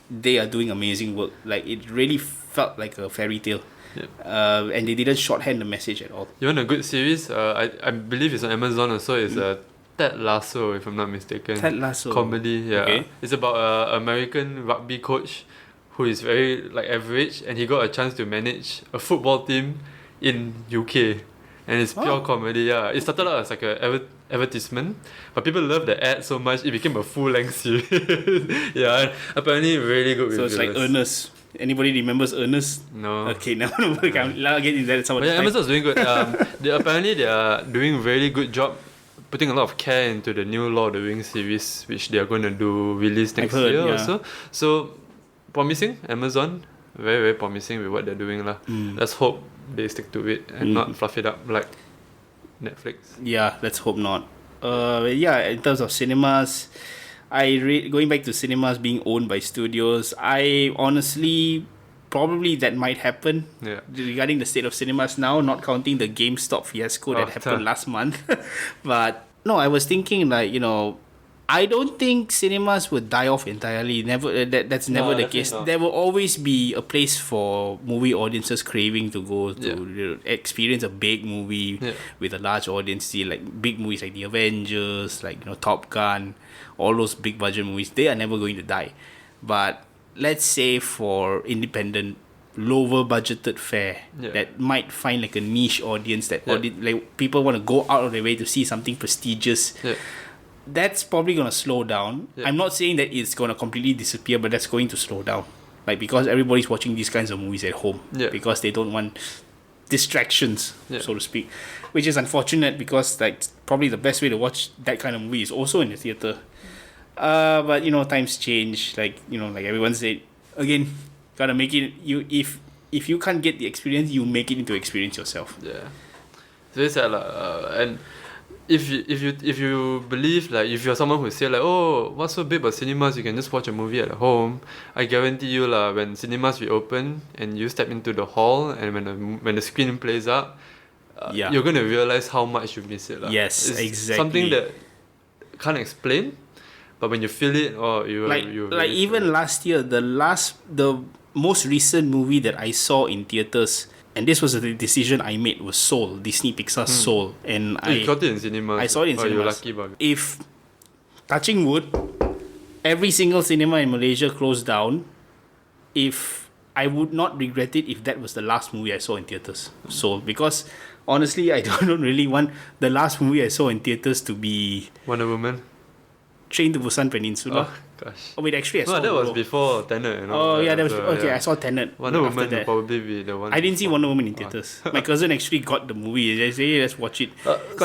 they are doing amazing work. Like it really felt like a fairy tale. Yeah. And they didn't shorthand the message at all. You want a good series? I believe it's on Amazon also. It's Ted Lasso, if I'm not mistaken. Ted Lasso. Comedy, yeah. Okay. It's about a American rugby coach who is very like average, and he got a chance to manage a football team in UK, and it's pure comedy. Yeah, it started out as like a advertisement, but people loved the ad so much it became a full-length series. Yeah, and apparently really good So reviews. it's like Ernest. Anybody remembers Ernest? No. Okay, now I'll get into that some But other yeah, time. Amazon's doing good. Apparently they are doing a really good job putting a lot of care into the new Lord of the Rings series, which they are going to do release next heard, year yeah. also. So promising, Amazon, very very promising with what they're doing lah. Let's hope they stick to it and not fluff it up like Netflix. Yeah, let's hope not. Yeah, in terms of cinemas, going back to cinemas being owned by studios, I honestly probably that might happen. Yeah. Regarding the state of cinemas now, not counting the GameStop fiasco that happened last month. But no, I was thinking like, I don't think cinemas would die off entirely. Never. That's never the definitely case. not. There will always be a place for movie audiences craving to go to experience a big movie with a large audience. See, like big movies like the Avengers, like Top Gun, all those big budget movies. They are never going to die. But let's say for independent, lower budgeted fare that might find like a niche audience that like people want to go out of their way to see something prestigious. That's probably gonna slow down. I'm not saying that it's gonna completely disappear, but that's going to slow down. Like, because everybody's watching these kinds of movies at home because they don't want distractions, so to speak, which is unfortunate because like probably the best way to watch that kind of movie is also in the theater. But you know, times change. Like, you know, like everyone said, again, gotta make it. If you can't get the experience, you make it into experience yourself. Yeah, so it's sad and if you believe, like, if you're someone who say like, oh, what's so big about cinemas, you can just watch a movie at home, I guarantee you when cinemas reopen and you step into the hall and when the screen plays up, you're gonna realize how much you miss it. Yes, it's exactly. Something that can't explain, but when you feel it, you like even last year, the most recent movie that I saw in theaters, and this was a decision I made, was Soul, Disney Pixar Soul, and I got it in cinemas. I saw it in cinemas. You're lucky about it. If, touching wood, every single cinema in Malaysia closed down, I would not regret it if that was the last movie I saw in theaters. Soul, because honestly, I don't really want the last movie I saw in theaters to be Wonder Woman. Train to Busan Peninsula. Oh gosh. Oh wait, actually I saw. that was before Tenet. You know, oh yeah, that was okay. I saw Tenet. Wonder Woman will probably be the one. I didn't see Wonder Woman in theaters. My cousin actually got the movie. They say, hey, let's watch it.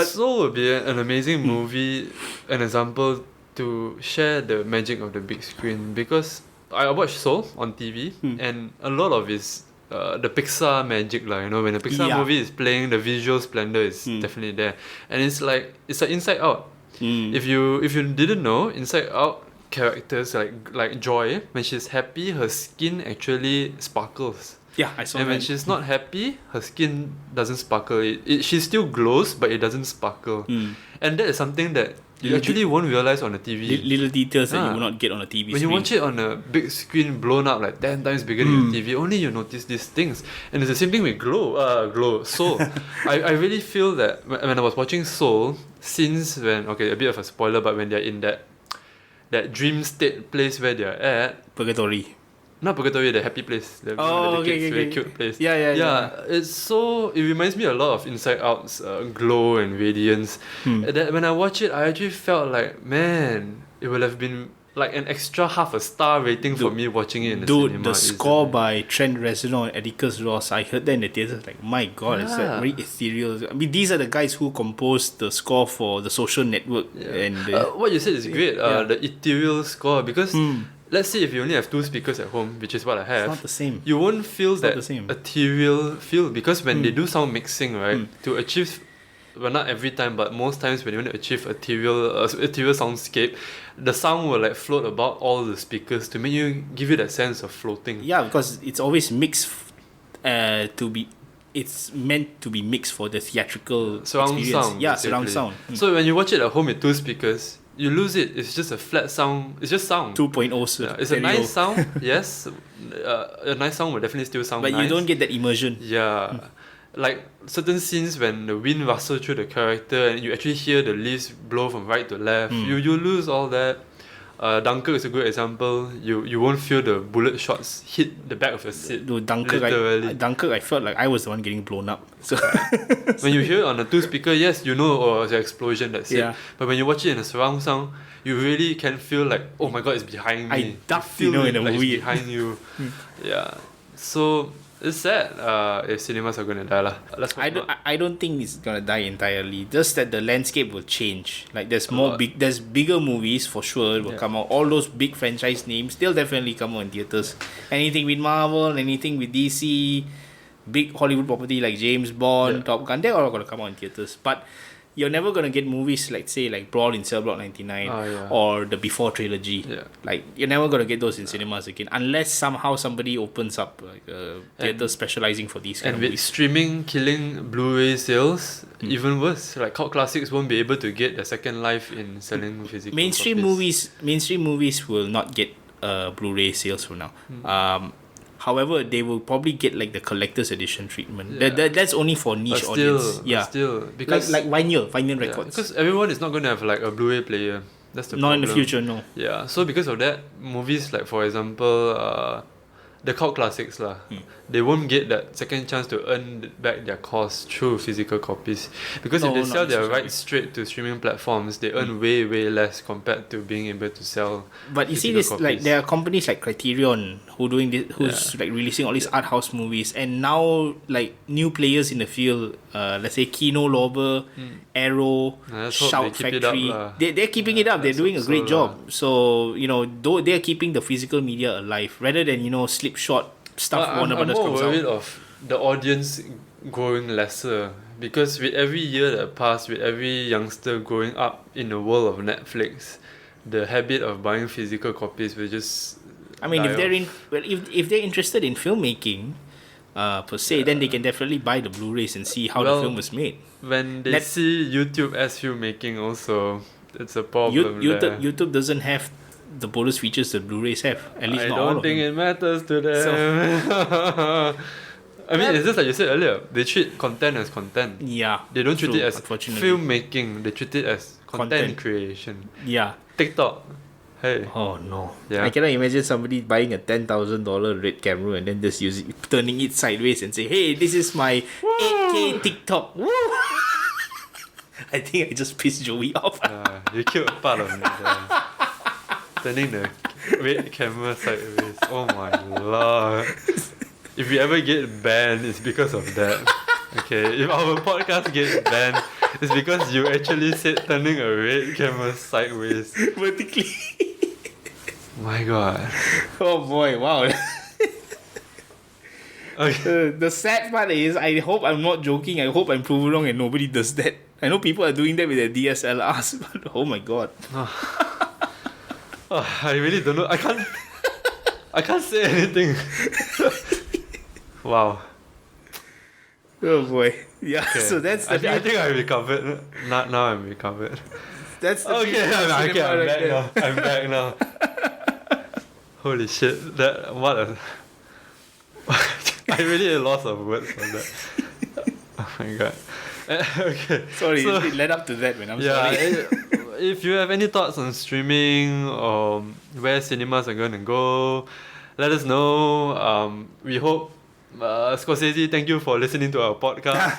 Soul would be an amazing movie, an example to share the magic of the big screen, because I watched Soul on TV and a lot of his the Pixar magic, you know, when a Pixar movie is playing, the visual splendor is definitely there, and it's like Inside Out. If you didn't know, Inside Out characters like Joy, when she's happy, her skin actually sparkles. Yeah, I saw that. And when she's not happy, her skin doesn't sparkle. She still glows, but it doesn't sparkle. And that is something that you actually won't realize on the TV. Little details that you will not get on a TV when screen. you watch it on a big screen blown up like 10 times bigger than your TV, only you notice these things. And it's the same thing with Soul. I really feel that when I was watching Soul, since when, okay, a bit of a spoiler, but when they're in that dream state place where they're at, Purgatory. Not Purgatory, the happy place. The very cute place. Yeah. It reminds me a lot of Inside Out's glow and radiance. That when I watch it, I actually felt like, man, it would have been like an extra half a star rating for me watching it in the cinema. The score by Trent Reznor and Atticus Ross, I heard that in the theater, like, my god, it's like very ethereal. I mean, these are the guys who composed the score for The Social Network. And what you said is great, the ethereal score, because let's say if you only have 2 speakers at home, which is what I have, it's not the same. You won't feel that ethereal feel, because when they do sound mixing, right, to achieve, well, not every time, but most times when you want to achieve ethereal soundscape, the sound will like float about all the speakers to make you give it a sense of floating. Yeah, because it's always mixed it's meant to be mixed for the theatrical surround experience. sound. Yeah, surround sound. So when you watch it at home with 2 speakers, you lose it. It's just a flat sound. It's just sound. 2.0. It's a nice sound. Yes, a nice sound will definitely still sound but nice. You don't get that immersion. Yeah. Like certain scenes when the wind rustles through the character and you actually hear the leaves blow from right to left, you lose all that. Dunkirk is a good example. You won't feel the bullet shots hit the back of your seat. Dunkirk, I felt like I was the one getting blown up. So when you hear it on a 2 speaker, yes, you know, it's an explosion, that's it. But when you watch it in a surround sound, you really can feel like, oh my god, it's behind me. I ducked, in a movie. It's behind you. Yeah. So it's sad if cinemas are gonna die lah. I don't think it's gonna die entirely. Just that the landscape will change. Like there's bigger movies for sure will come out. All those big franchise names, they'll definitely come out in theaters. Anything with Marvel, anything with DC, big Hollywood property like James Bond, Top Gun, they're all gonna come out in theaters. But you're never gonna get movies like, say, like Brawl in Cell Block 99 or the Before trilogy. Like you're never gonna get those in cinemas again unless somehow somebody opens up like a theater specializing for these kind of movies. And with streaming killing Blu-ray sales, even worse. Like cult classics won't be able to get a second life in selling physical copies. Mainstream movies will not get Blu-ray sales for now. However, they will probably get like the collector's edition treatment. That's only for niche audience. Still, because like vinyl records. Because everyone is not going to have like a Blu-ray player. That's the Not problem. in the future, no. Yeah, so because of that, movies like, for example, the cult classics lah, they won't get that second chance to earn back their cost through physical copies, because if No, they not sell their necessarily. rights straight to streaming platforms, they earn way less compared to being able to sell. But you see physical this, like copies. there are companies like Criterion who doing this, who's like releasing all these art house movies, and now like new players in the field, let's say Kino Lorber, Arrow, Let's hope Shout they keep it up Factory, lah. they're keeping it up. They're let's doing a hope great so job. So though they're keeping the physical media alive rather than slipshod stuff But Warner I'm Brothers more comes worried out. of the audience growing lesser, because with every year that passes, with every youngster growing up in the world of Netflix, the habit of buying physical copies will just. I mean, die if they're off. if they're interested in filmmaking, per se, then they can definitely buy the Blu-rays and see how the Well, film was made. When they Net- see YouTube as filmmaking, also it's a problem there. YouTube doesn't have the bonus features that Blu-rays have. At least I not all don't of think them. it matters to them. I mean, it's just like you said earlier. They treat content as content. Yeah. They don't treat true, it as unfortunately. filmmaking. They treat it as content Content. creation. Yeah. TikTok. Hey. Oh no. Yeah. I cannot imagine somebody buying a $10,000 red camera and then just turning it sideways and say, "Hey, this is my 8K TikTok." Woo! I think I just pissed Joey off. You killed part of me there. Turning the red camera sideways. Oh my lord. If we ever get banned, it's because of that. Okay, if our podcast gets banned, it's because you actually said turning a red camera sideways. Vertically. My god. Oh boy, wow. Okay. The sad part is, I hope I'm not joking. I hope I'm proven wrong and nobody does that. I know people are doing that with their DSLRs, but oh my god. Oh, I really don't know. I can't say anything. Wow. Oh boy. Yeah, Okay. so that's the I think I recovered. Now I'm recovered. that's the Okay, beauty of I'm cinema right back there. now. I'm back now. Holy shit! What a. I really lost of words for that. Oh my god. Okay. Sorry, so- it led up to that, man. I'm Yeah, sorry. if you have any thoughts on streaming or where cinemas are going to go, let us know. We hope. Scorsese, thank you for listening to our podcast.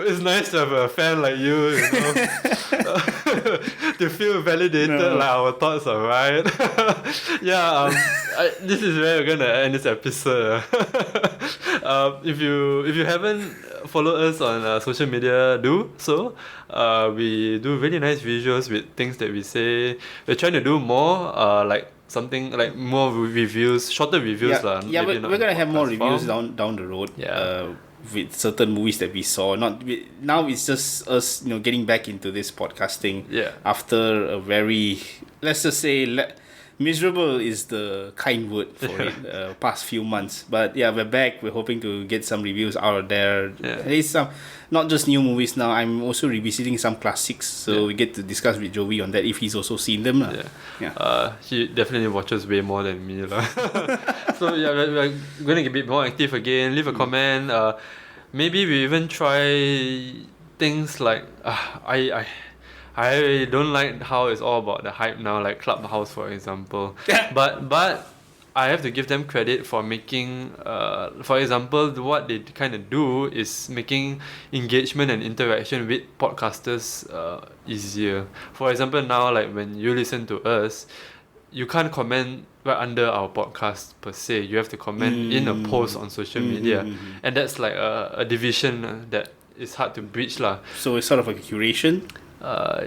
It's nice to have a fan like you know, to feel validated, like our thoughts are right. Yeah, this is where we're gonna end this episode. If you haven't followed us on social media, do so. We do really nice visuals with things that we say. We're trying to do more like something like more reviews, shorter reviews lah. Yeah, maybe we're not gonna have more podcast reviews form. down the road. Yeah. With certain movies that we saw. Now it's just us, getting back into this podcasting. Yeah. After a very, let's just say, miserable is the kind word for it. Past few months, but yeah, we're back. We're hoping to get some reviews out there. Yeah. At least some, not just new movies. Now I'm also revisiting some classics, so we get to discuss with Joey on that if he's also seen them. Yeah. He definitely watches way more than me lah. So yeah, we're going to be more active again. Leave a comment. Maybe we even try things like I don't like how it's all about the hype now, like Clubhouse for example. but I have to give them credit for making, for example, what they kind of do is making engagement and interaction with podcasters easier. For example, now like when you listen to us, you can't comment right under our podcast per se. You have to comment in a post on social media, and that's like a division that is hard to breach lah. So it's sort of like a curation,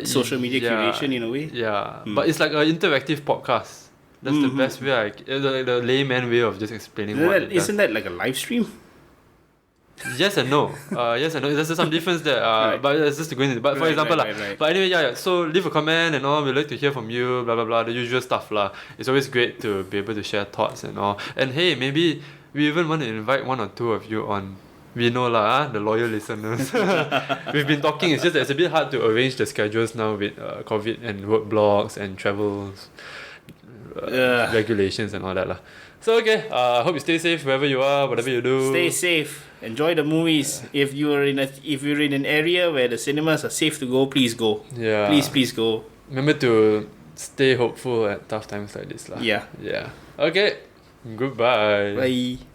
social media curation in a way. Yeah, but it's like an interactive podcast. That's the best way. The layman way of just explaining what it does. Isn't that like a live stream? Yes and no. Yes and no. There's some difference there. But it's just to go into. But for Right, example, right. But anyway, yeah. So leave a comment and all. We'd like to hear from you. Blah blah blah. The usual stuff lah. It's always great to be able to share thoughts and all. And hey, maybe we even want to invite one or two of you on. We know lah, the loyal listeners. We've been talking. It's just that it's a bit hard to arrange the schedules now with COVID and work blogs and travels. regulations and all that lah. So okay, I hope you stay safe wherever you are, whatever you do. Stay safe. Enjoy the movies. If you're in an area where the cinemas are safe to go, please go. Yeah. Please go. Remember to stay hopeful at tough times like this lah. Yeah. Yeah. Okay. Goodbye. Bye.